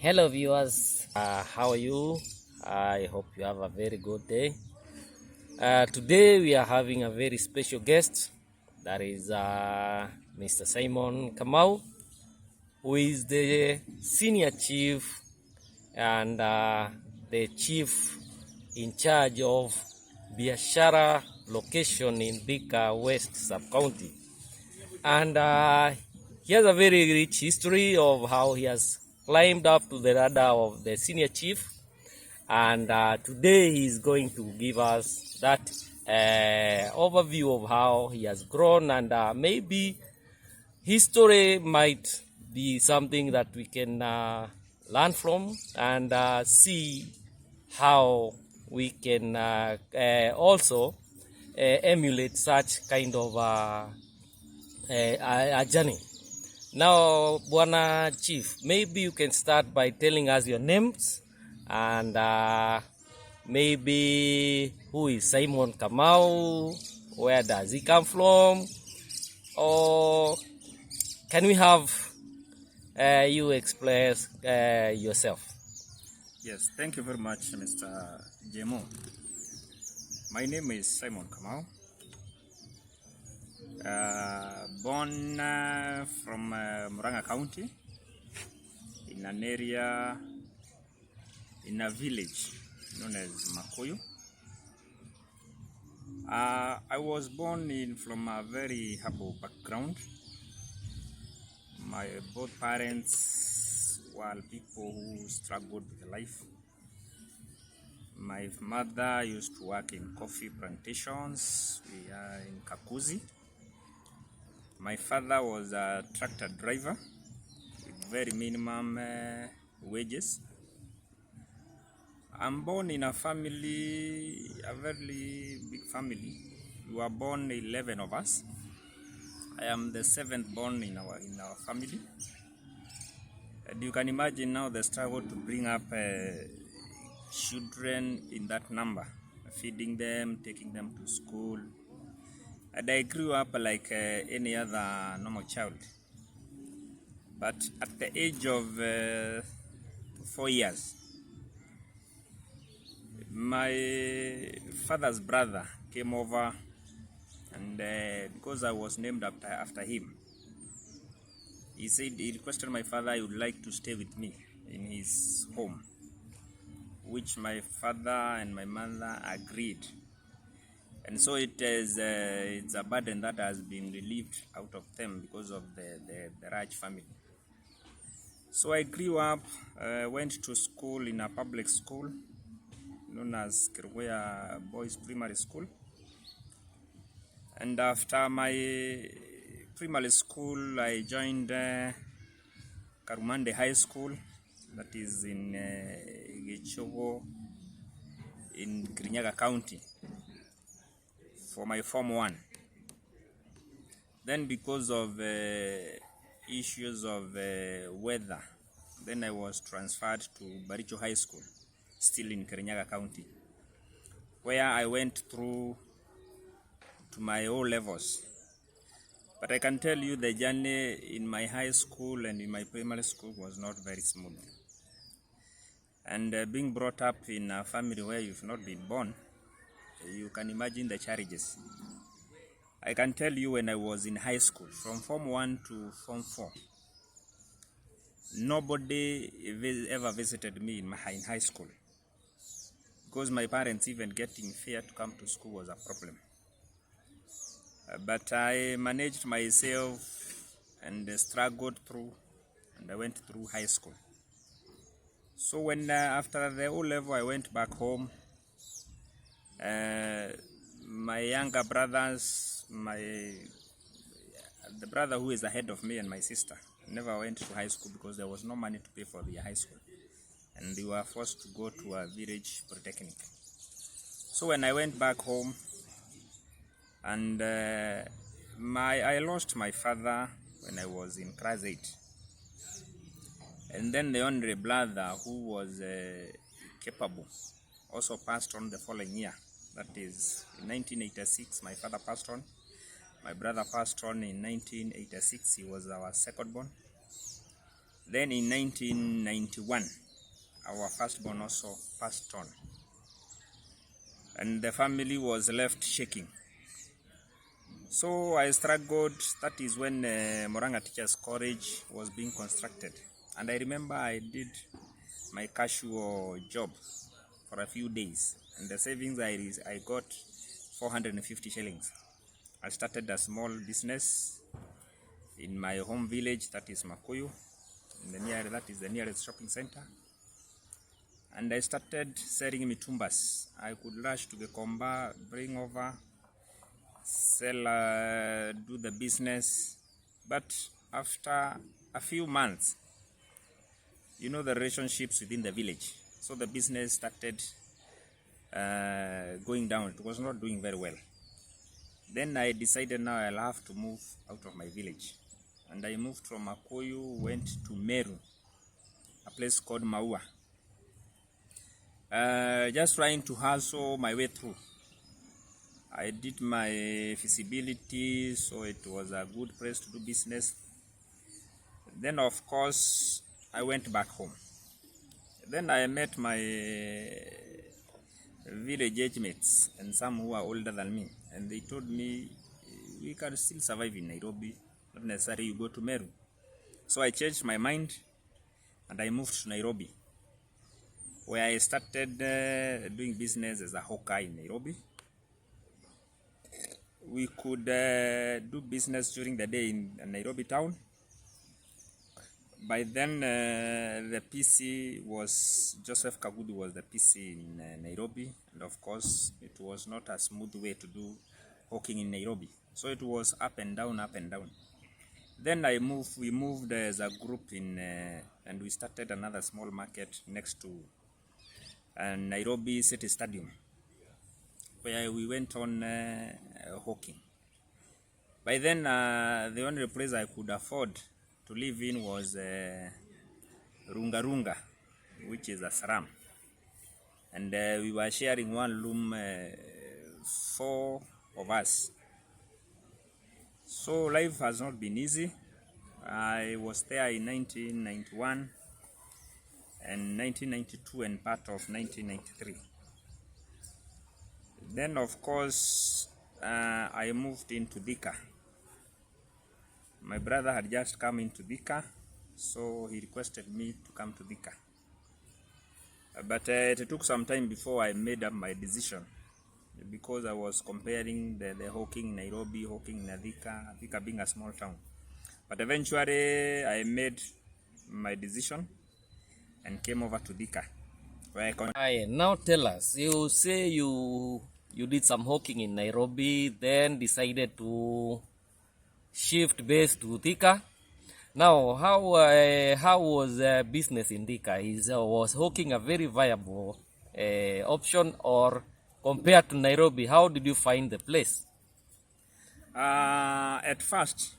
Hello viewers, how are you? I hope you have a very good day. Today we are having a very special guest, that is Mr. Simon Kamau, who is the senior chief and the chief in charge of Biashara location in Thika West Sub-County. And he has a very rich history of how he has climbed up to the radar of the senior chief, and today he is going to give us that overview of how he has grown, and maybe his story might be something that we can learn from and see how we can also emulate such kind of a journey. Now, Bwana Chief, maybe you can start by telling us your names and maybe who is Simon Kamau, where does he come from, or can we have you express yourself? Yes, thank you very much, Mr. Jemo. My name is Simon Kamau. Born from Murang'a County, in an area, in a village known as Makuyu. I was born from a very humble background. My both parents were people who struggled with life. My mother used to work in coffee plantations. We are in Kakuzi. My father was a tractor driver with very minimum wages. I'm born in a family, a very big family. We were born 11 of us. I am the seventh born in our family. And you can imagine now the struggle to bring up children in that number, feeding them, taking them to school. And I grew up like any other normal child. But at the age of 4 years, my father's brother came over, and because I was named after him, he said he requested my father he would like to stay with me in his home, which my father and my mother agreed. And so it's a burden that has been relieved out of them because of the Raj family. So I grew up, went to school in a public school known as Kirwea Boys Primary School. And after my primary school, I joined Karumande High School, that is in Gichogo in Murang'a County, for my Form 1. Then because of issues of weather, then I was transferred to Baricho High School, still in Murang'a County, where I went through to my O levels. But I can tell you the journey in my high school and in my primary school was not very smooth. And being brought up in a family where you've not been born, you can imagine the challenges. I can tell you when I was in high school, from Form 1 to Form 4, nobody ever visited me in high school, because my parents even getting fare to come to school was a problem. But I managed myself and struggled through, and I went through high school. So when after the O level I went back home, my younger brothers, the brother who is ahead of me and my sister, never went to high school because there was no money to pay for the high school, and they were forced to go to a village polytechnic. So when I went back home, and I lost my father when I was in class 8, and then the only brother who was capable also passed on the following year. That is in 1986, my father passed on. My brother passed on in 1986. He was our second born. Then in 1991, our firstborn also passed on. And the family was left shaking. So I struggled. That is when Murang'a Teachers College was being constructed. And I remember I did my casual job for a few days. And the savings I got 450 shillings. I started a small business in my home village, that is Makuyu. That is the nearest shopping center. And I started selling mitumbas. I could rush to the Komba, bring over, sell, do the business. But after a few months, you know the relationships within the village. So the business started going down. It was not doing very well. Then I decided now I'll have to move out of my village. And I moved from Makuyu, went to Meru, a place called Maua. Just trying to hustle my way through. I did my feasibility, so it was a good place to do business. Then of course, I went back home. Then I met my village age mates and some who are older than me. And they told me, we can still survive in Nairobi, not necessarily you go to Meru. So I changed my mind and I moved to Nairobi, where I started doing business as a hawker in Nairobi. We could do business during the day in Nairobi town. By then, the PC was, Joseph Kakuzi was the PC in Nairobi. And of course, it was not a smooth way to do hawking in Nairobi. So it was up and down, up and down. Then we moved as a group in, and we started another small market next to Nairobi City Stadium, where we went on hawking. By then, the only place I could afford to live in was Runga Runga, which is a slum. And we were sharing one room, 4 of us. So life has not been easy. I was there in 1991 and 1992 and part of 1993. Then of course, I moved into Thika. My brother had just come into Thika, so he requested me to come to Thika. But it took some time before I made up my decision, because I was comparing the hawking in Nairobi, hawking in Thika being a small town. But eventually I made my decision and came over to Thika, where I Now tell us, you say you did some hawking in Nairobi, then decided to shift base to Thika. Now, how was business in Thika? Was hawking a very viable option, or compared to Nairobi, how did you find the place? At first,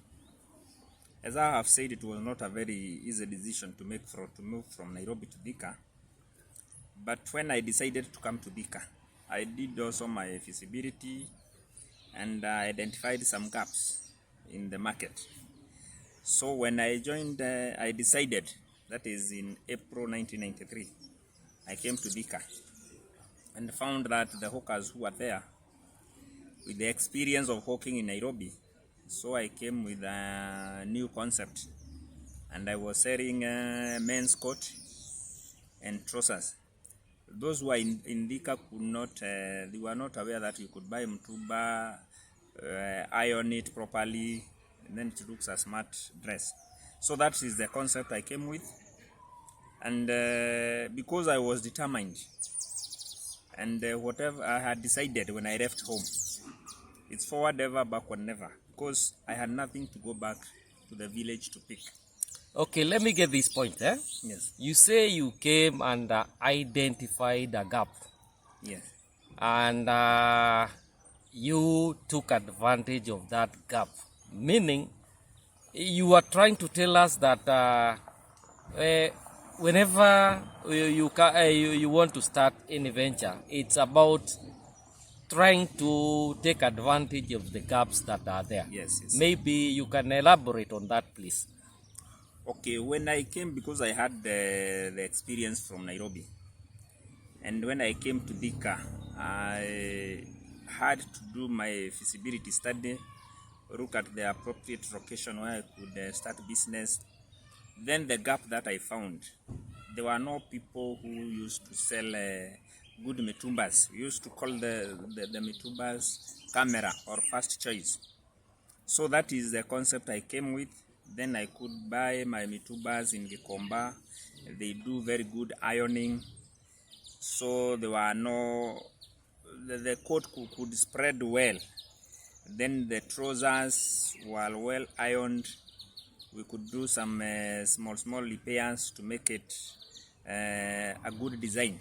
as I have said, it was not a very easy decision to make to move from Nairobi to Thika. But when I decided to come to Thika, I did also my feasibility and identified some gaps in the market. So when I joined, I decided, that is in April 1993, I came to Thika and found that the hawkers who were there, with the experience of hawking in Nairobi, so I came with a new concept, and I was selling men's coat and trousers. Those who are in Thika could not, they were not aware that you could buy mtumba, iron it properly, and then it looks a smart dress. So that is the concept I came with. And because I was determined, and whatever I had decided when I left home, it's forward ever, backward never, because I had nothing to go back to the village to pick. Okay, let me get this point. Yes. You say you came and identified a gap. Yes. And you took advantage of that gap. Meaning, you are trying to tell us that whenever you want to start any venture, it's about trying to take advantage of the gaps that are there. Yes, yes. Maybe you can elaborate on that, please. Okay, when I came, because I had the experience from Nairobi, and when I came to Thika, I had to do my feasibility study, look at the appropriate location where I could start business. Then the gap that I found, there were no people who used to sell good mitumbas. We used to call the mitumbas camera or first choice. So that is the concept I came with. Then I could buy my mitubas in Gikomba. They do very good ironing. So there were no, the coat could spread well. Then the trousers were well ironed. We could do some small repairs to make it a good design.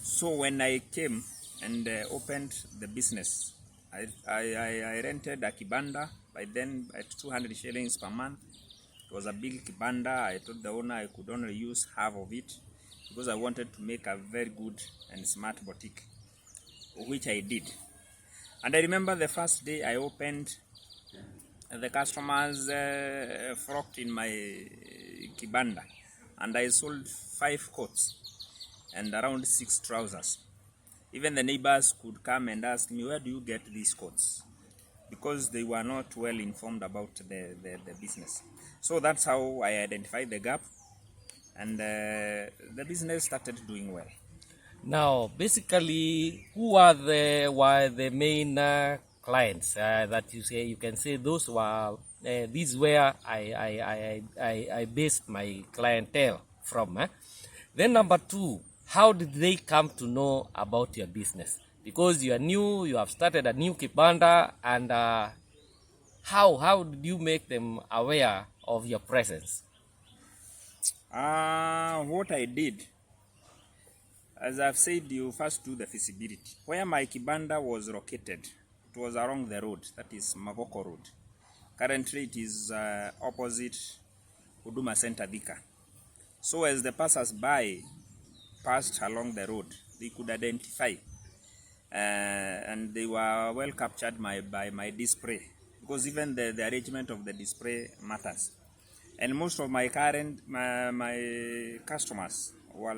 So when I came and opened the business, I rented a kibanda by then at 200 shillings per month. It was a big kibanda. I told the owner I could only use half of it because I wanted to make a very good and smart boutique, which I did. And I remember the first day I opened, the customers flocked in my kibanda, and I sold 5 coats and around 6 trousers. Even the neighbors could come and ask me, where do you get these coats? Because they were not well informed about the business. So that's how I identified the gap, and the business started doing well. Now, basically, who are were the main clients that you can say those were these where I based my clientele from. Then number 2, how did they come to know about your business? Because you are new, you have started a new kibanda, and how did you make them aware of your presence? What I did, as I've said, you first do the feasibility. Where my kibanda was located, it was along the road, that is Magoko Road. Currently, it is opposite Huduma Center Thika. So as the passers-by passed along the road, they could identify, and they were well captured by my display, because even the arrangement of the display matters. And most of my my customers were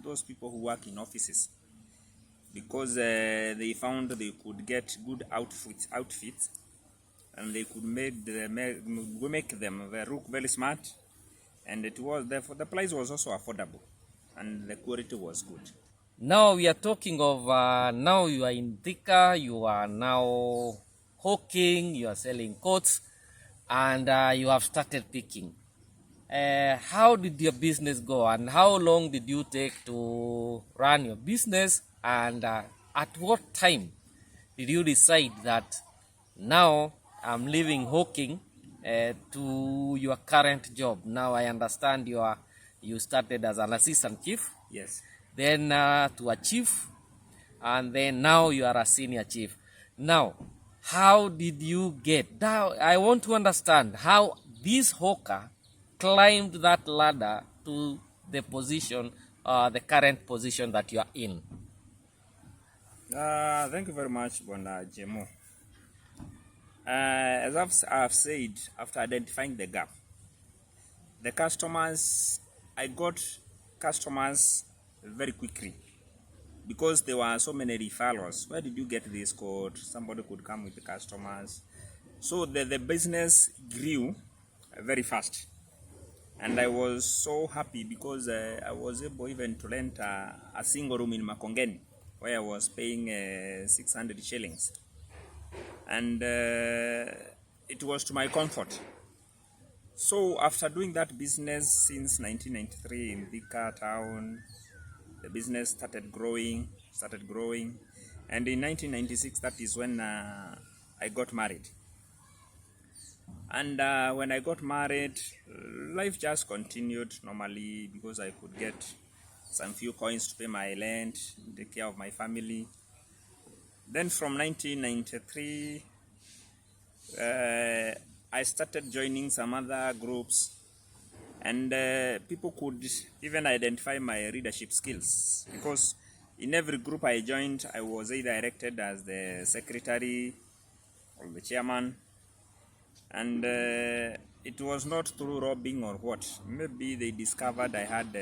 those people who work in offices, because they found they could get good outfits, and they could make them look very smart, and it was therefore the price was also affordable, and the quality was good. Now we are talking of now you are in Thika, you are now hawking, you are selling coats, and you have started picking. How did your business go, and how long did you take to run your business, and at what time did you decide that now I'm leaving hawking to your current job? Now I understand you started as an assistant chief. Yes. Then to a chief, and then now you are a senior chief. Now, how did you get now? I want to understand how this hawker climbed that ladder to the position, the current position that you are in. Thank you very much, Bwana Jemo. As I've said, after identifying the gap, the customers, I got customers very quickly, because there were so many referrals. Where did you get this code? Somebody could come with the customers. So the business grew very fast. And I was so happy because I was able even to rent a single room in Makongeni, where I was paying 600 shillings. And it was to my comfort. So after doing that business since 1993 in Thika town, the business started growing. And in 1996, that is when I got married. And when I got married, life just continued normally, because I could get some few coins to pay my rent, take care of my family. Then from 1993, I started joining some other groups, and people could even identify my leadership skills, because in every group I joined, I was either elected as the secretary or the chairman. And it was not through robbing or what. Maybe they discovered I had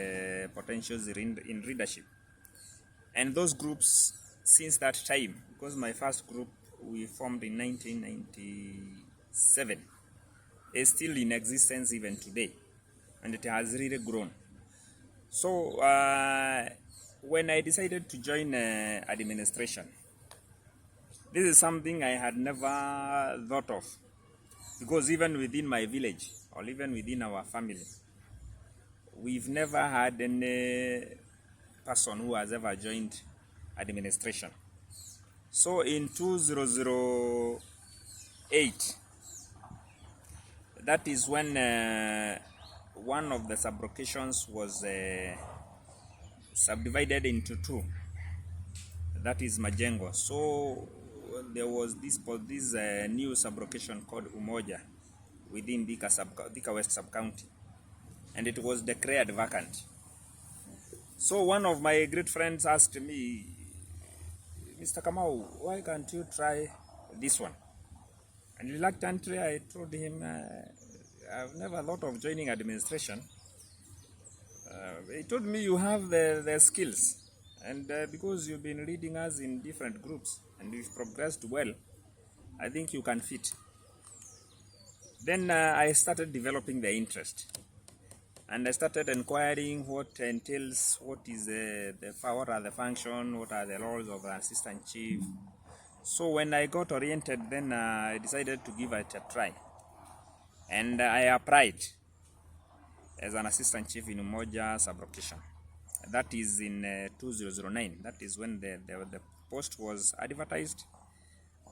potentials in leadership. And those groups, since that time, because my first group we formed in 1997, is still in existence even today, and it has really grown. So when I decided to join administration, this is something I had never thought of, because even within my village or even within our family, we've never had any person who has ever joined administration. So in 2008, that is when one of the sub-locations was subdivided into two. That is Majengo. So there was this new sub-location called Umoja within Thika West sub-county, and it was declared vacant. So one of my great friends asked me, Mr. Kamau, why can't you try this one? And reluctantly I told him, I've never thought of joining administration. He told me, you have the skills, and because you've been leading us in different groups and you've progressed well, I think you can fit. Then I started developing the interest, and I started inquiring what entails, what is what are the function, what are the roles of an assistant chief. So when I got oriented, then I decided to give it a try, and I applied as an assistant chief in Umoja sub-location. That is in 2009. That is when the post was advertised.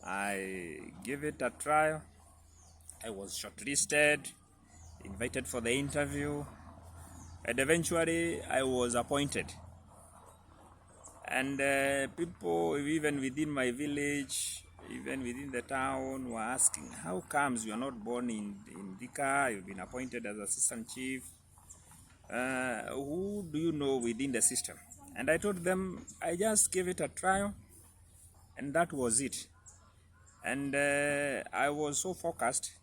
I gave it a trial. I was shortlisted, invited for the interview, and eventually I was appointed. And people, even within my village, even within the town, were asking, how comes you are not born in Thika, you've been appointed as assistant chief? Who do you know within the system? And I told them, I just gave it a trial, and that was it. And I was so focused,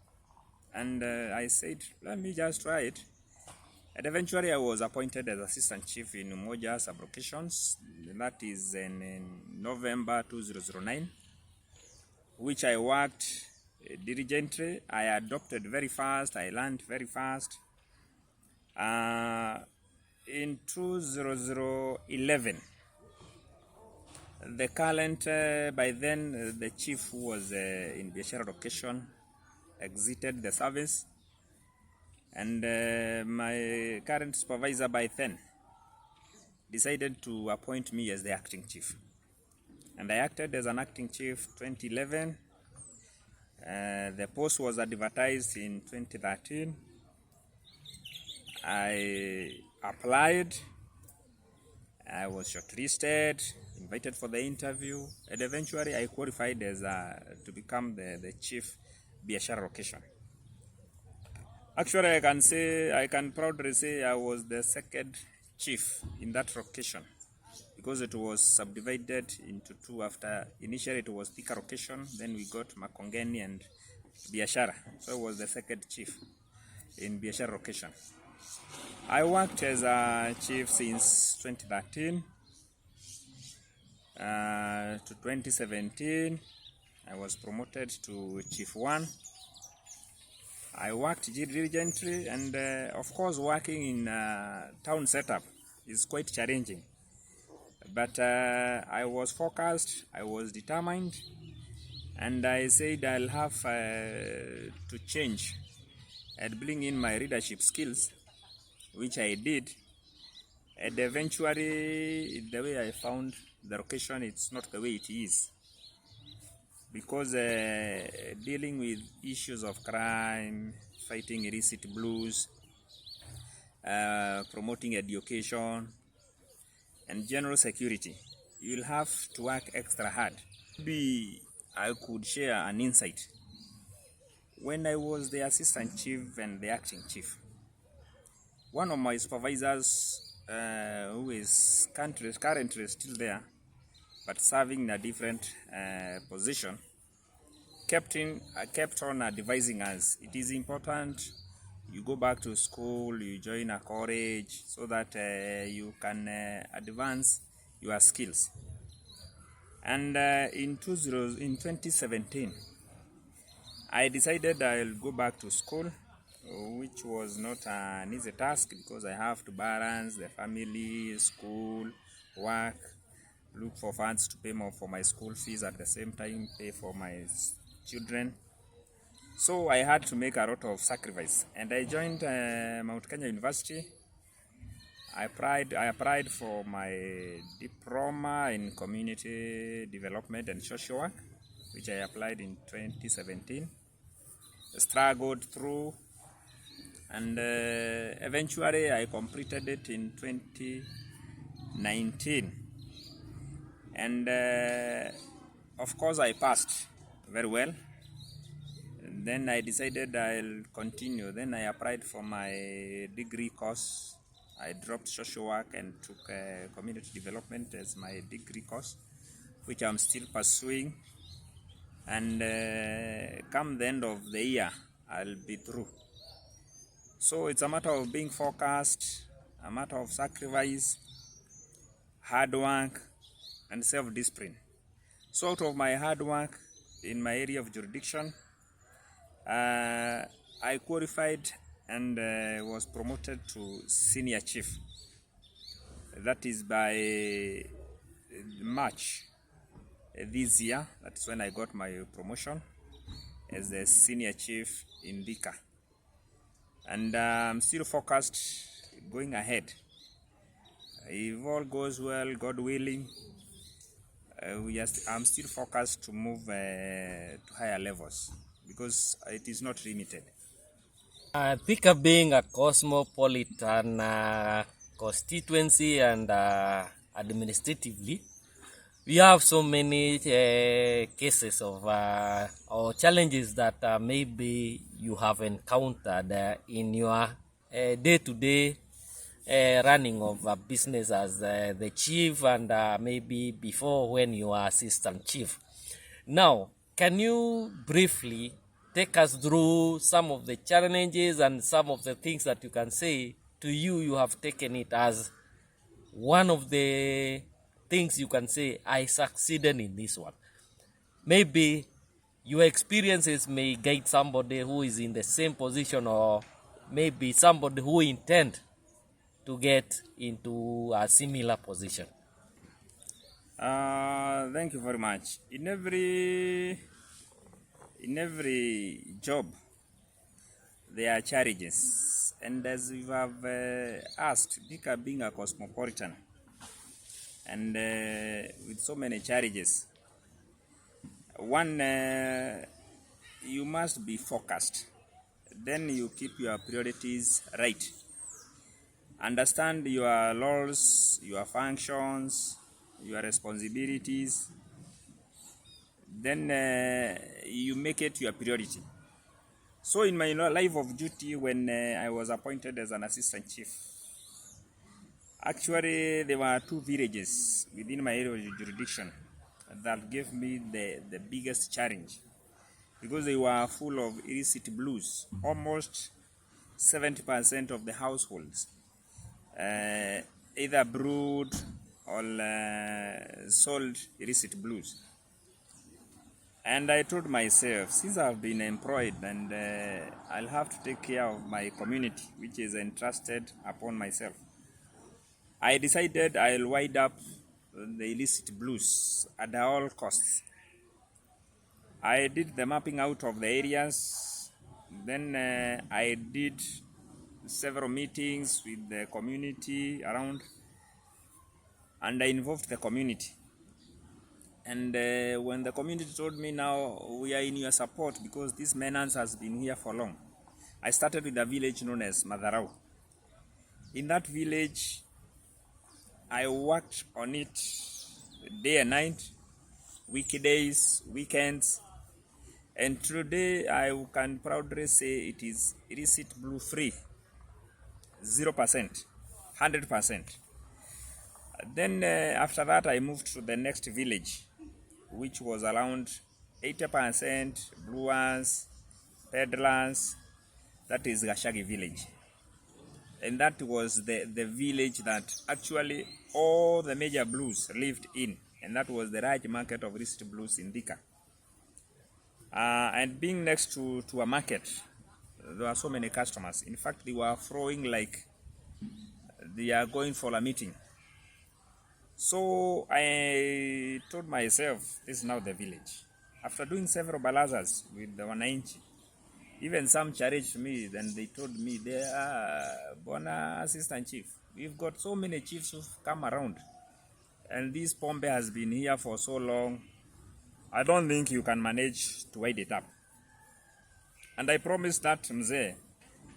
and I said, let me just try it. And eventually I was appointed as assistant chief in Umoja sub-locations. That is in November 2009, which I worked diligently. I adopted very fast, I learned very fast. In 2011, the current, by then the chief who was in Biashara location exited the service, and my current supervisor by then decided to appoint me as the acting chief. And I acted as an acting chief 2011. The post was advertised in 2013. I applied, I was shortlisted, invited for the interview, and eventually I qualified as to become the chief Biashara location. Actually, I can proudly say I was the second chief in that location, because it was subdivided into two. After initially it was Thika location, then we got Makongeni and Biashara. So I was the second chief in Biashara location. I worked as a chief since 2013 to 2017. I was promoted to Chief 1. I worked diligently, and of course working in town setup is quite challenging. But I was focused, I was determined, and I said I'll have to change and bring in my leadership skills, which I did. And eventually, the way I found the location, it's not the way it is. Because dealing with issues of crime, fighting illicit blues, promoting education, and general security, you'll have to work extra hard. Maybe I could share an insight. When I was the assistant chief and the acting chief, one of my supervisors, who is currently still there, but serving in a different position, kept on advising us, it is important you go back to school, you join a college so that you can advance your skills. And in 2017, I decided I'll go back to school, which was not an easy task because I have to balance the family, school, work, look for funds to pay more for my school fees, at the same time pay for my children. So I had to make a lot of sacrifice, and I joined Mount Kenya University. I applied for my diploma in community development and social work, which I applied in 2017. Struggled through, and eventually I completed it in 2019. And of course I passed very well. And then I decided I'll continue. Then I applied for my degree course. I dropped social work and took community development as my degree course, which I'm still pursuing. And come the end of the year, I'll be through. So it's a matter of being focused, a matter of sacrifice, hard work, and self-discipline. So out of my hard work in my area of jurisdiction, I qualified and was promoted to senior chief. That is by March this year. That's when I got my promotion as the senior chief in Thika. And I'm still focused, going ahead. If all goes well, God willing, I'm still focused to move to higher levels because it is not limited. Thika being a cosmopolitan constituency and administratively, we have so many cases of or challenges that maybe you have encountered in your day-to-day running of a business as the chief and maybe before when you are assistant chief. Now, can you briefly take us through some of the challenges and some of the things that you can say to you have taken it as one of the things you can say, I succeeded in this one. Maybe your experiences may guide somebody who is in the same position, or maybe somebody who intend to get into a similar position. Thank you very much. In every job, there are challenges, and as you have asked, Thika being a cosmopolitan and with so many challenges, one, you must be focused. Then you keep your priorities right. Understand your roles, your functions, your responsibilities. Then you make it your priority. So in my life of duty, when I was appointed as an assistant chief, actually there were 2 villages within my area of jurisdiction that gave me the biggest challenge, because they were full of illicit blues. Almost 70% of the households either brewed or sold illicit blues. And I told myself, since I've been employed and I'll have to take care of my community, which is entrusted upon myself, I decided I'll wind up the illicit blues at all costs. I did the mapping out of the areas. Then I did several meetings with the community around, and I involved the community. And when the community told me, now we are in your support because this menace has been here for long, I started with a village known as Madarau. In that village, I worked on it day and night, weekdays, weekends, and today I can proudly say it is illicit blue free, 0%, 100%. Then after that I moved to the next village, which was around 80% blue ones, peddlers, that is Gashagi village. And that was the village that actually all the major blues lived in. And that was the large market of illicit blues in Thika. And being next to a market, there were so many customers. In fact, they were throwing like they are going for a meeting. So I told myself, this is now the village. After doing several balazas with the Wananchi, even some challenged me, then they told me, they are Bona Assistant Chief. We've got so many chiefs who've come around. And this Pombe has been here for so long. I don't think you can manage to wide it up. And I promised that, Mzee,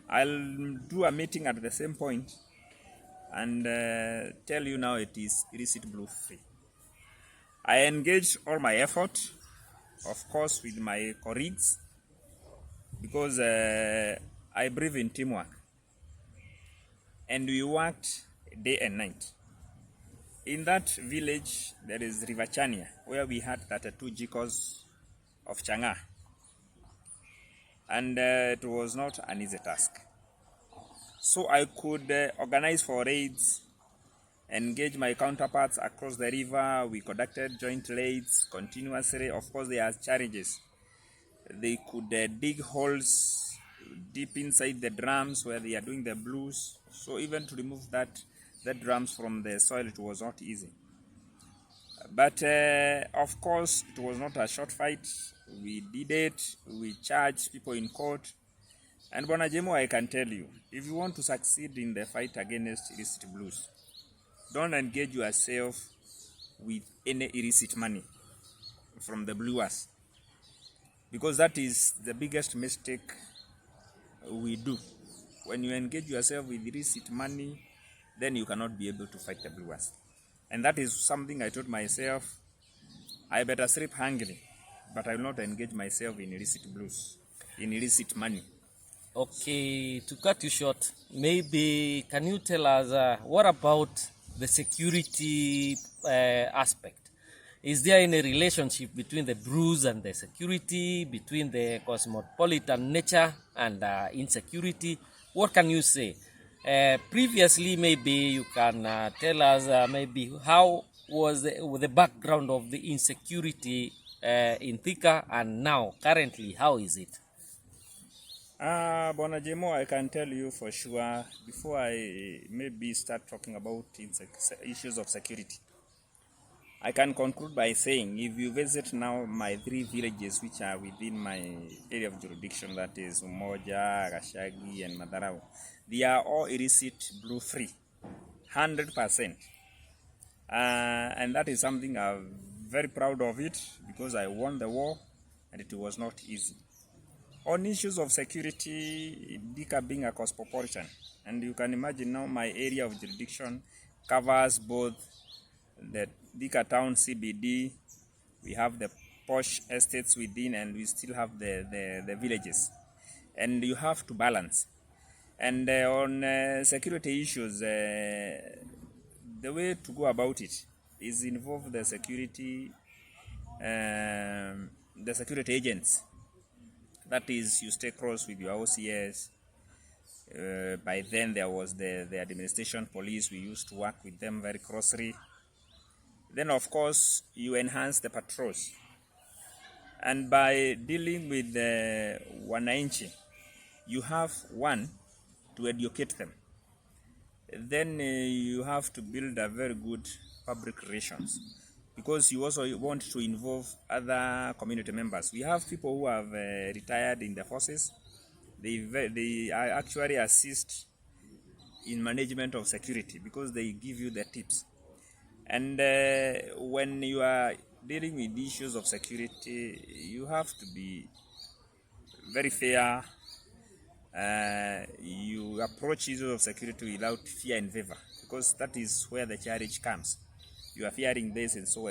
I'll do a meeting at the same point and tell you now it is illicit blue free. I engaged all my effort, of course, with my colleagues, because I believe in teamwork. And we worked day and night. In that village, there is River Chania, where we had 32 jikos of changa. And it was not an easy task. So I could organize for raids, engage my counterparts across the river. We conducted joint raids continuously. Of course, there are challenges. They could dig holes deep inside the drums where they are doing the blues. So even to remove the drums from the soil, it was not easy. But of course, it was not a short fight. We did it. We charged people in court. And Bonajemo, I can tell you, if you want to succeed in the fight against illicit blues, don't engage yourself with any illicit money from the bluers, because that is the biggest mistake we do. When you engage yourself with illicit money, then you cannot be able to fight the bluers. And that is something I told myself, I better sleep hungry, but I will not engage myself in illicit blues, in illicit money. Okay, to cut you short, maybe can you tell us what about the security aspect? Is there any relationship between the blues and the security, between the cosmopolitan nature and insecurity? What can you say? Previously, maybe you can tell us maybe how was the background of the insecurity in Thika, and now, currently, how is it? Bonajemo, I can tell you for sure, before I maybe start talking about issues of security, I can conclude by saying, if you visit now my 3 villages which are within my area of jurisdiction, that is Umoja, Gashagi, and Madarao, they are all illicit blue free, 100%. And that is something I'm very proud of it, because I won the war and it was not easy. On issues of security, Thika being a cosmopolitan, and you can imagine now my area of jurisdiction covers both the Thika town CBD, we have the posh estates within, and we still have the villages. And you have to balance. And on security issues, the way to go about it is involve the security agents. That is, you stay close with your OCS. By then there was the administration police. We used to work with them very closely. Then of course you enhance the patrols. And by dealing with the Wananchi, you have to educate them. Then you have to build a very good public relations, because you also want to involve other community members. We have people who have retired in the forces. They actually assist in management of security, because they give you the tips. And when you are dealing with issues of security, you have to be very fair. You approach issues of security without fear and favor, because that is where the challenge comes. You are fearing this and so,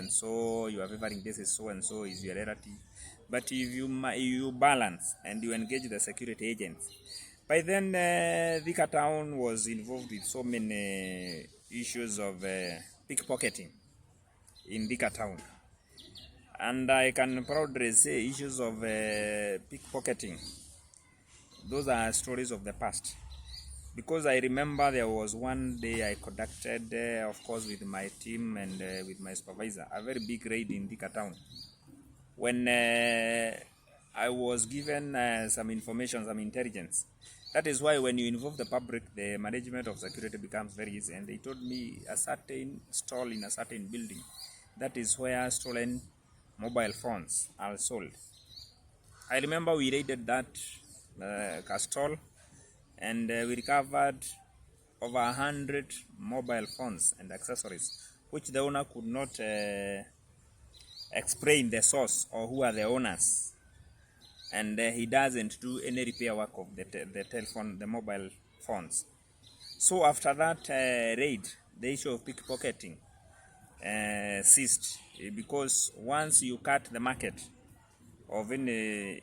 you are favoring this and so is your relative. But if you balance and you engage the security agents, by then Thika town was involved with so many issues of pickpocketing in Thika town. And I can proudly say issues of pickpocketing those are stories of the past. Because I remember there was one day I conducted, of course, with my team and with my supervisor, a very big raid in Thika town. When I was given some information, some intelligence. That is why when you involve the public, the management of security becomes very easy. And they told me a certain stall in a certain building, that is where stolen mobile phones are sold. I remember we raided that stall, and we recovered over 100 mobile phones and accessories, which the owner could not explain the source or who are the owners. And he doesn't do any repair work of the mobile phones. So after that raid, the issue of pickpocketing ceased, because once you cut the market of any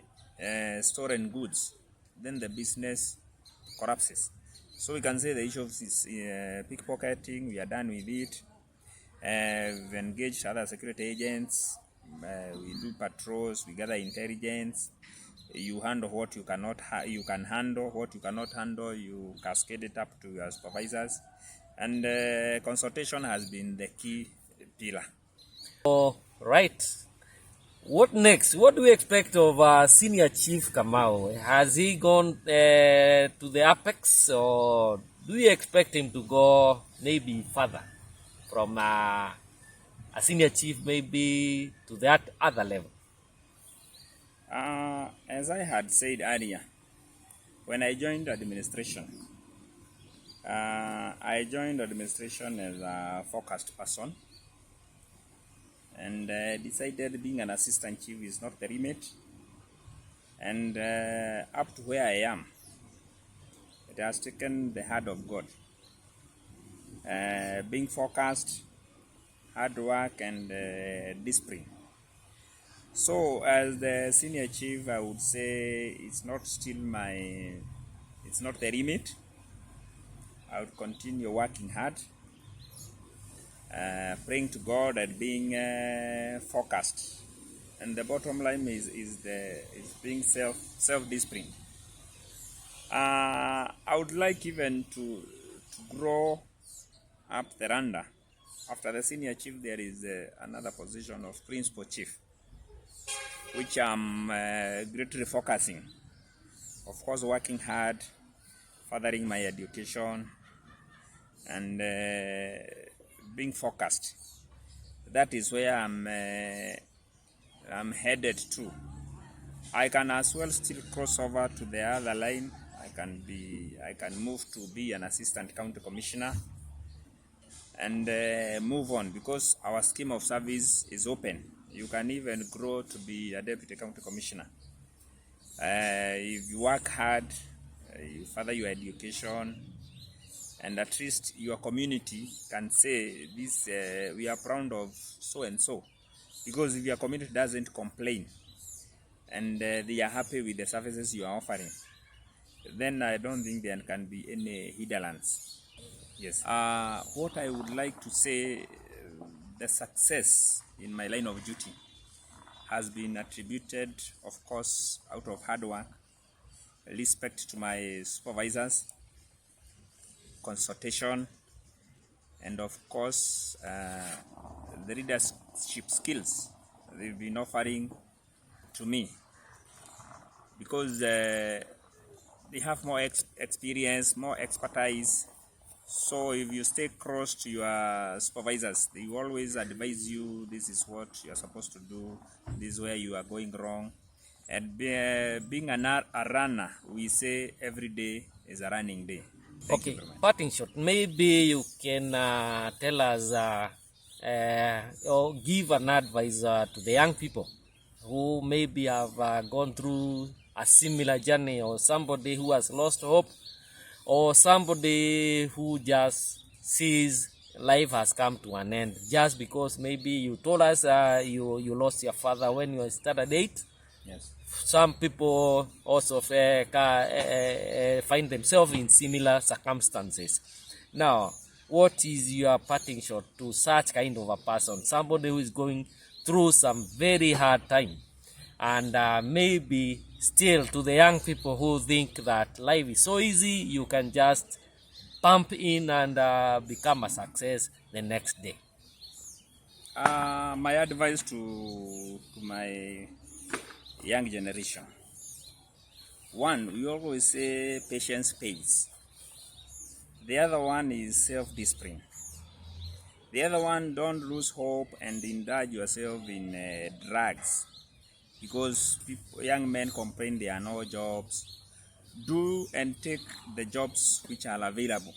stolen goods, then the business collapses. So we can say the issue of pickpocketing, we are done with it. We've engaged other security agents. We do patrols, we gather intelligence. You handle what you cannot you can handle, what you cannot handle, you cascade it up to your supervisors. And consultation has been the key pillar. All right. What next? What do we expect of Senior Chief Kamau? Has he gone to the apex, or do you expect him to go maybe further from a senior chief, maybe to that other level? As I had said earlier, when I joined administration, I joined administration as a focused person, and decided being an assistant chief is not the remit. And up to where I am, it has taken the hand of God. Being focused, hard work, and discipline. So as the senior chief, I would say it's not the remit. I would continue working hard, praying to God and being focused. And the bottom line is being self-disciplined. I would like even to grow up the randa. After the senior chief, there is another position of principal chief, which I'm greatly focusing. Of course, working hard, furthering my education, and being focused. That is where I'm headed to. I can as well still cross over to the other line. I can move to be an assistant county commissioner and move on, because our scheme of service is open. You can even grow to be a deputy county commissioner. If you work hard, you further your education, and at least your community can say, this we are proud of so and so. Because if your community doesn't complain and they are happy with the services you are offering, then I don't think there can be any hindrance. Yes. What I would like to say, the success in my line of duty has been attributed, of course, out of hard work, respect to my supervisors, consultation, and of course, the leadership skills they've been offering to me, because they have more experience, more expertise. So if you stay close to your supervisors, they will always advise you, this is what you are supposed to do, this is where you are going wrong. And being a runner, we say every day is a running day. Thank you very much. Parting shot, maybe you can tell us or give an advice to the young people who maybe have gone through a similar journey, or somebody who has lost hope, or somebody who just sees life has come to an end just because maybe you told us you lost your father when you started 8. Yes. Some people also find themselves in similar circumstances. Now, what is your parting shot to such kind of a person, somebody who is going through some very hard time, and maybe still to the young people who think that life is so easy, you can just pump in and become a success the next day? My advice to my young generation. One, we always say patience pays. The other one is self-discipline. The other one, don't lose hope and indulge yourself in drugs, because young men complain there are no jobs. Do and take the jobs which are available.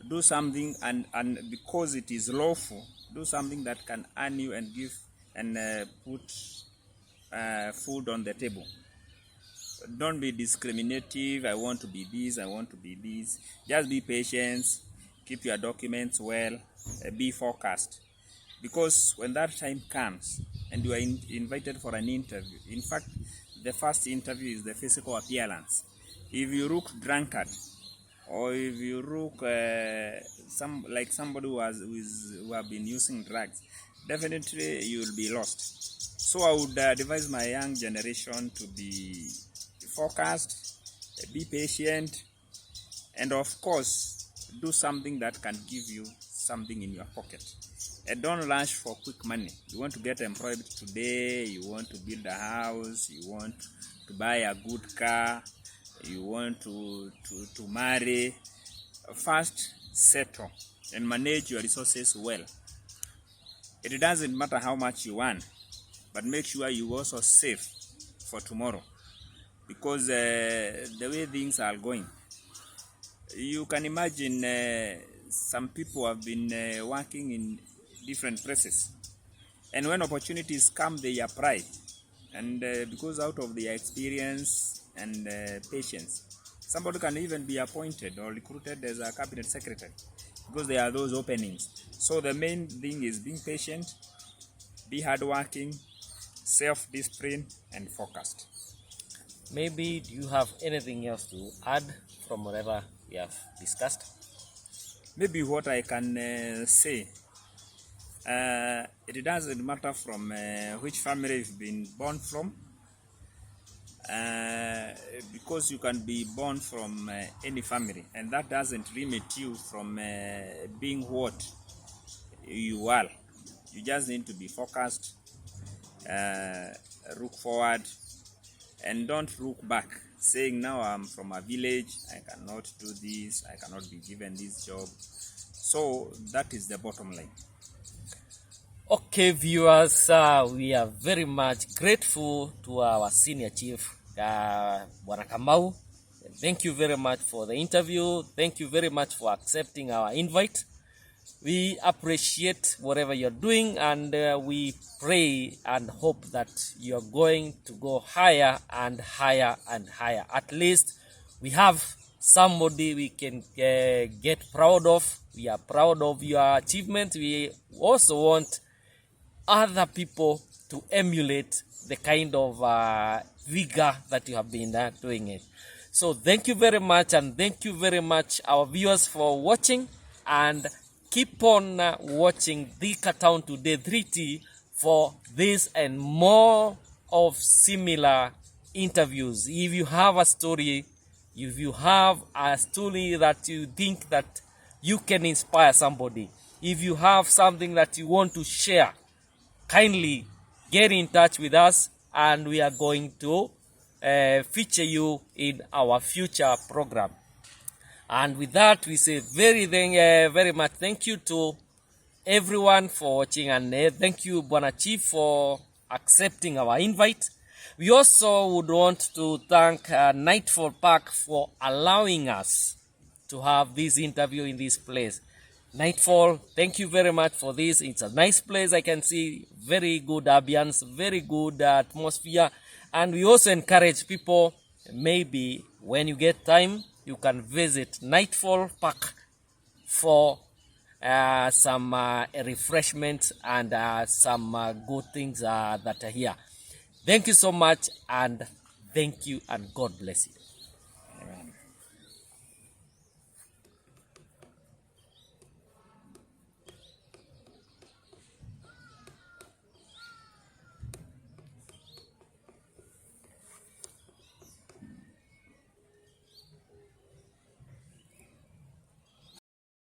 Do something, and because it is lawful, do something that can earn you and give and put food on the table. Don't be discriminative. I want to be this, I want to be this. Just be patient, keep your documents well, be focused. Because when that time comes and you are invited for an interview, in fact, the first interview is the physical appearance. If you look drunkard, or if you look somebody who have been using drugs, definitely you will be lost. So I would advise my young generation to be focused, be patient, and of course, do something that can give you something in your pocket. And don't rush for quick money. You want to get employed today, you want to build a house, you want to buy a good car, you want to marry. First, settle and manage your resources well. It doesn't matter how much you earn, but make sure you also save for tomorrow. Because the way things are going, you can imagine some people have been working in different places, and when opportunities come, they apply, and because out of their experience and patience, somebody can even be appointed or recruited as a cabinet secretary, because there are those openings. So the main thing is being patient, be hardworking, self-discipline, and focused. Maybe do you have anything else to add from whatever we have discussed? Maybe what I can say, it doesn't matter from which family you've been born from, because you can be born from any family, and that doesn't limit you from being what you are. You just need to be focused, look forward, and don't look back, saying now I'm from a village, I cannot do this, I cannot be given this job. So that is the bottom line. Okay, viewers, we are very much grateful to our senior chief, Bwana Kamau. Thank you very much for the interview. Thank you very much for accepting our invite. We appreciate whatever you're doing, and we pray and hope that you're going to go higher and higher and higher. At least we have somebody we can get proud of. We are proud of your achievement. We also want other people to emulate the kind of vigor that you have been doing it. So thank you very much, and thank you very much our viewers for watching, and keep on watching Thika Town Today 3T for this and more of similar interviews. If you have a story, if you have a story that you think that you can inspire somebody, if you have something that you want to share, kindly get in touch with us, and we are going to feature you in our future program. And with that, we say very much thank you to everyone for watching, and thank you, Bwana Chief, for accepting our invite. We also would want to thank Nightfall Park for allowing us to have this interview in this place. Nightfall, thank you very much for this. It's a nice place. I can see very good ambience, very good atmosphere, and we also encourage people, maybe when you get time, you can visit Nightfall Park for some refreshments and some good things that are here. Thank you so much, and thank you, and God bless you.